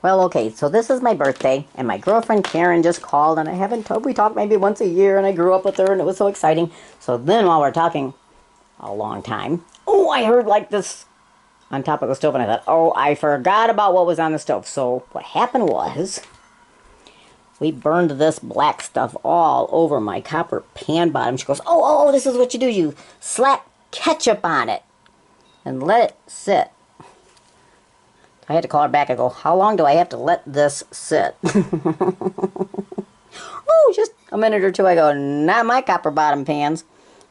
Well, okay, so this is my birthday, and my girlfriend Karen just called, and I haven't told, we talk maybe once a year, and I grew up with her, and it was so exciting. So then while we're talking a long time, oh, I heard like this on top of the stove, and I thought, oh, I forgot about what was on the stove. So what happened was, we burned this black stuff all over my copper pan bottom. She goes, oh, this is what you do. You slap ketchup on it and let it sit. I had to call her back. I go, how long do I have to let this sit? Oh, just a minute or two. I go, not my copper bottom pans.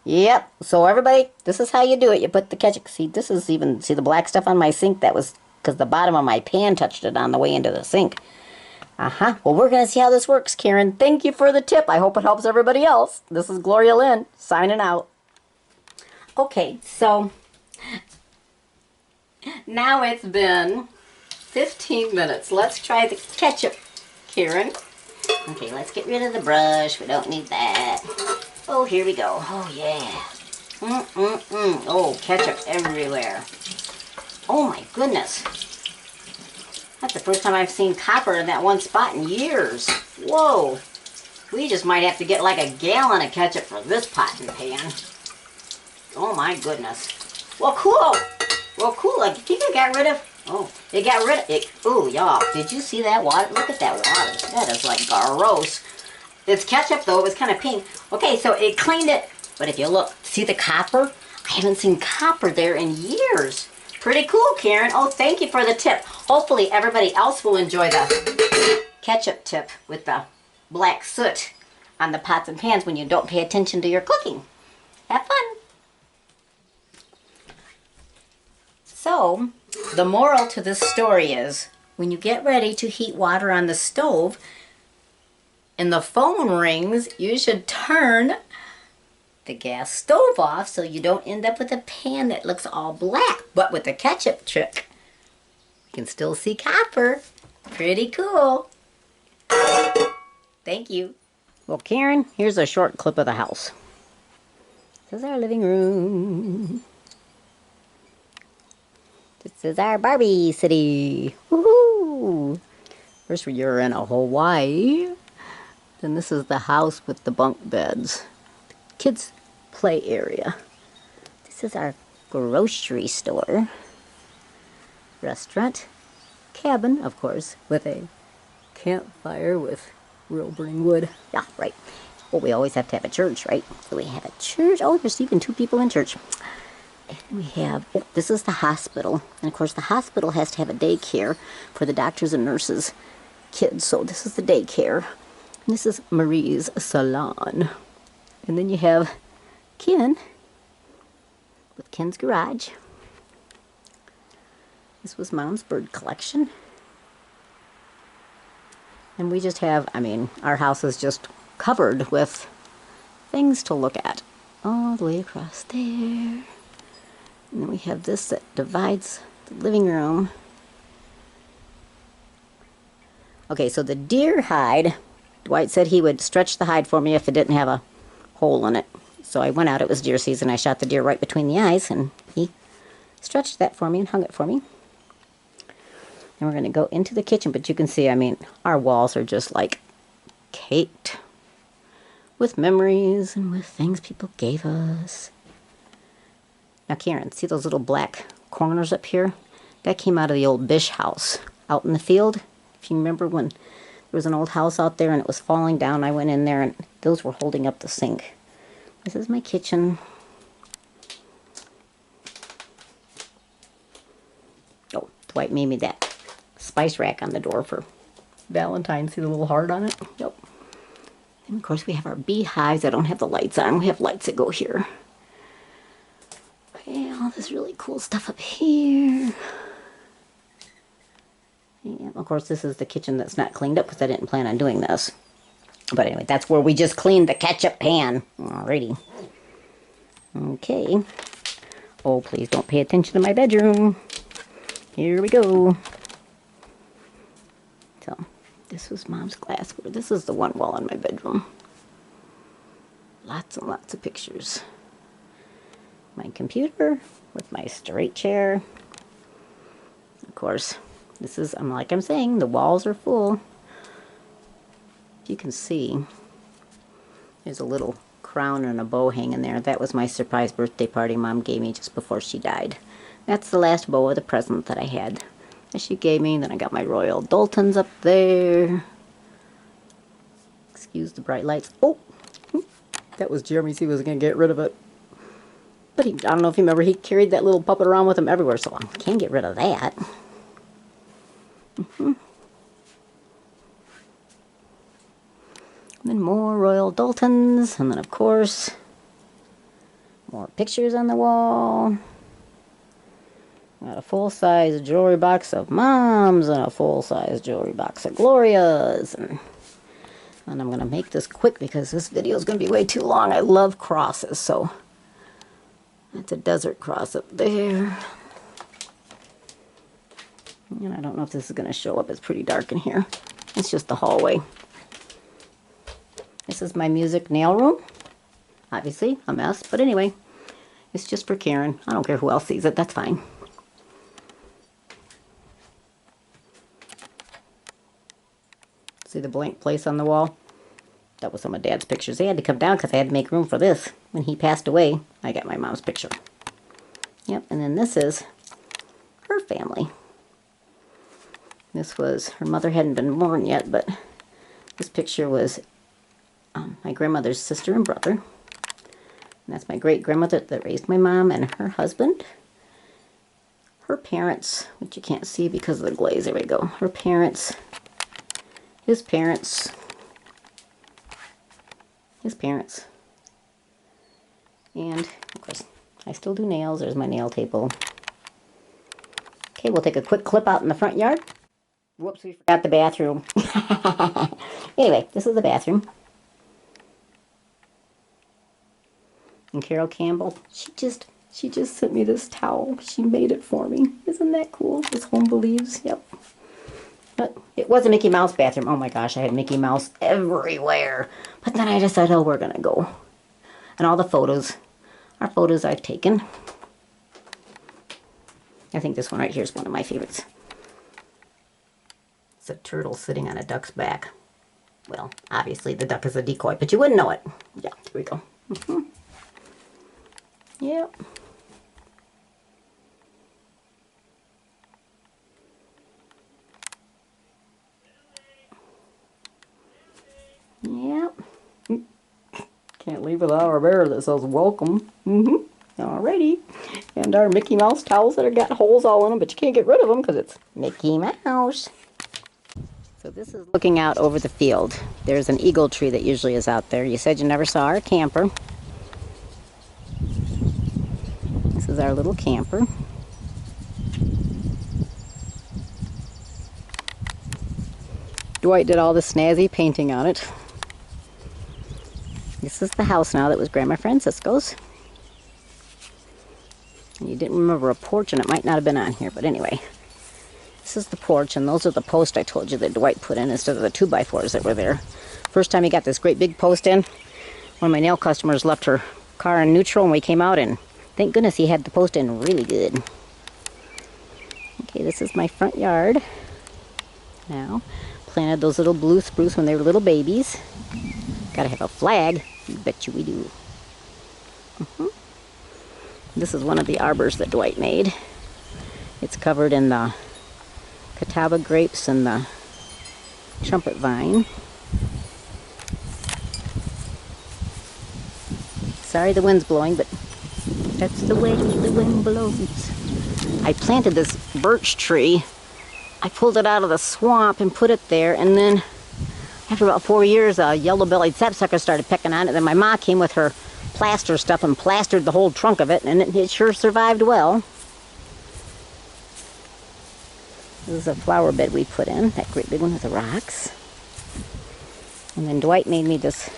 Yep. So everybody, this is how you do it. You put the ketchup. See, this is even, see the black stuff on my sink? That was because the bottom of my pan touched it on the way into the sink. Well, we're going to see how this works, Karen. Thank you for the tip. I hope it helps everybody else. This is Gloria Lynne, signing out. Okay, so now it's been 15 minutes. Let's try the ketchup, Karen. Okay, let's get rid of the brush. We don't need that. Oh, here we go. Oh, yeah. Oh, ketchup everywhere. Oh, my goodness. That's the first time I've seen copper in that one spot in years. Whoa. We just might have to get like a gallon of ketchup for this pot and pan. Oh, my goodness. Well, cool. Well, cool. I think I got rid of... Oh, they got rid of it. Ooh, y'all. Did you see that water? Look at that water. That is like gross. It's ketchup, though. It was kind of pink. Okay, so it cleaned it. But if you look, see the copper? I haven't seen copper there in years. Pretty cool, Karen. Oh, thank you for the tip. Hopefully, everybody else will enjoy the ketchup tip with the black soot on the pots and pans when you don't pay attention to your cooking. Have fun. So, the moral to this story is, when you get ready to heat water on the stove and the phone rings, you should turn the gas stove off so you don't end up with a pan that looks all black. But with the ketchup trick, you can still see copper. Pretty cool. Thank you. Well, Karen, here's a short clip of the house. This is our living room. This is our Barbie city. Woohoo! First you're in a Hawaii. Then this is the house with the bunk beds. Kids' play area. This is our grocery store. Restaurant. Cabin, of course, with a campfire with real burning wood. Yeah, right. Well, we always have to have a church, right? So we have a church. Oh, there's even 2 people in church. And we have, oh, this is the hospital. And of course the hospital has to have a daycare for the doctors and nurses' kids. So this is the daycare. And this is Marie's salon. And then you have Ken with Ken's garage. This was Mom's bird collection. And we just have, I mean, our house is just covered with things to look at. All the way across there. And then we have this that divides the living room. Okay, so the deer hide, Dwight said he would stretch the hide for me if it didn't have a hole in it. So I went out, it was deer season, I shot the deer right between the eyes, and he stretched that for me and hung it for me. And we're going to go into the kitchen, but you can see, I mean, our walls are just like caked with memories and with things people gave us. Now, Karen, see those little black corners up here? That came out of the old Bish house out in the field. If you remember when there was an old house out there and it was falling down, I went in there and those were holding up the sink. This is my kitchen. Oh, Dwight made me that spice rack on the door for Valentine's. See the little heart on it? Yep. And of course we have our beehives. I don't have the lights on. We have lights that go here. Okay, all this really cool stuff up here. And of course this is the kitchen that's not cleaned up because I didn't plan on doing this. But anyway, that's where we just cleaned the ketchup pan. Alrighty. Okay. Oh, please don't pay attention to my bedroom. Here we go. So, this was Mom's glassware. This is the one wall in my bedroom. Lots and lots of pictures. My computer with my straight chair. Of course, This is, like I'm saying, the walls are full. You can see there's a little crown and a bow hanging there. That was my surprise birthday party Mom gave me just before she died. That's the last bow of the present that I had that she gave me. Then I got my Royal Daltons up there. Excuse the bright lights. Oh, that was Jeremy's. He was going to get rid of it. But I don't know if you remember, he carried that little puppet around with him everywhere, so I can't get rid of that. And then more Royal Daltons, and then of course, more pictures on the wall. Got a full-size jewelry box of Mom's and a full-size jewelry box of Gloria's. And I'm going to make this quick because this video is going to be way too long. I love crosses, so that's a desert cross up there. And I don't know if this is going to show up. It's pretty dark in here. It's just the hallway. This is my music nail room. Obviously, a mess. But anyway, it's just for Karen. I don't care who else sees it. That's fine. See the blank place on the wall? That was some of Dad's pictures. They had to come down because I had to make room for this. When he passed away, I got my mom's picture. Yep, and then this is her family. This was, her mother hadn't been born yet, but this picture was my grandmother's sister and brother. And that's my great-grandmother that raised my mom and her husband. Her parents, which you can't see because of the glaze, there we go. Her parents, his parents, his parents. And, of course, I still do nails. There's my nail table. Okay, we'll take a quick clip out in the front yard. Whoops, we forgot the bathroom. Anyway, this is the bathroom. And Carol Campbell, she just sent me this towel. She made it for me. Isn't that cool? This Home Believes. Yep. But it was a Mickey Mouse bathroom. Oh my gosh, I had Mickey Mouse everywhere. But then I decided, oh, we're going to go. And all the photos are photos I've taken. I think this one right here is one of my favorites. It's a turtle sitting on a duck's back. Well, obviously the duck is a decoy, but you wouldn't know it. Yeah, here we go. Yep. Yep. Can't leave without our bear that says welcome. Alrighty. And our Mickey Mouse towels that have got holes all in them, but you can't get rid of them because it's Mickey Mouse. So this is looking out over the field. There's an eagle tree that usually is out there. You said you never saw our camper. This is our little camper. Dwight did all the snazzy painting on it. This is the house now that was Grandma Francisco's. And you didn't remember a porch, and it might not have been on here, but anyway. This is the porch, and those are the posts I told you that Dwight put in instead of the 2x4s that were there. First time he got this great big post in, one of my nail customers left her car in neutral, and we came out, and thank goodness he had the post in really good. Okay, this is my front yard. Now, planted those little blue spruce when they were little babies. Gotta have a flag. You bet you we do. This is one of the arbors that Dwight made. It's covered in the catawba grapes and the trumpet vine. Sorry the wind's blowing, but that's the way the wind blows. I planted this birch tree. I pulled it out of the swamp and put it there, and then after about 4 years, a yellow-bellied sapsucker started pecking on it. Then my ma came with her plaster stuff and plastered the whole trunk of it, and it sure survived well. This is a flower bed we put in, that great big one with the rocks. And then Dwight made me this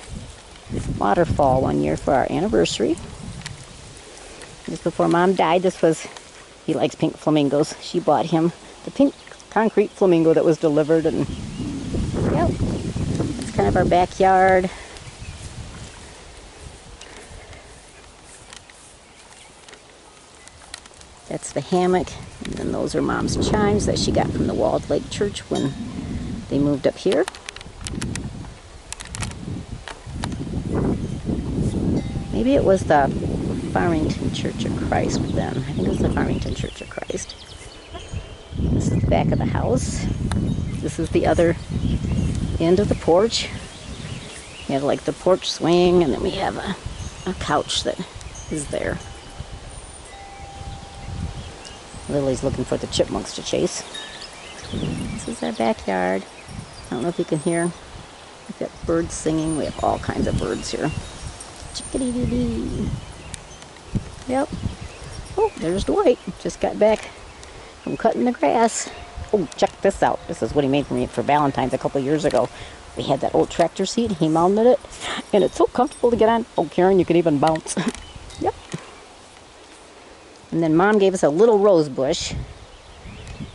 waterfall one year for our anniversary. Just before Mom died, he likes pink flamingos. She bought him the pink concrete flamingo that was delivered, and yep, it's kind of our backyard. That's the hammock. And then those are Mom's chimes that she got from the Walled Lake Church when they moved up here. Maybe it was the Farmington Church of Christ then. I think it was the Farmington Church of Christ. This is the back of the house. This is the other end of the porch. We have like the porch swing, and then we have a couch that is there. Lily's looking for the chipmunks to chase. This is our backyard. I don't know if you can hear. We've got birds singing. We have all kinds of birds here. Chickadee-dee-dee. Yep. Oh, there's Dwight. Just got back from cutting the grass. Oh, check this out. This is what he made for me for Valentine's a couple years ago. We had that old tractor seat. He mounted it. And it's so comfortable to get on. Oh, Karen, you can even bounce. Yep. And then Mom gave us a little rose bush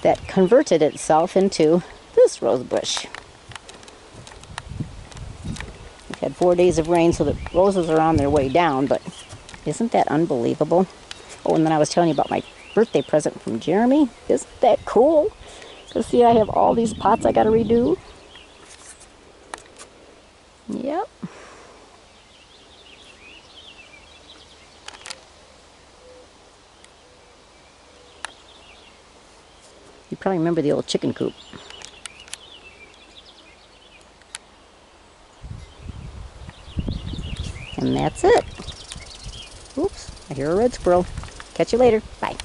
that converted itself into this rose bush. We've had 4 days of rain, so the roses are on their way down, but isn't that unbelievable? Oh, and then I was telling you about my birthday present from Jeremy. Isn't that cool? So see, I have all these pots I got to redo. Yep. You probably remember the old chicken coop. And that's it. Oops, I hear a red squirrel. Catch you later. Bye.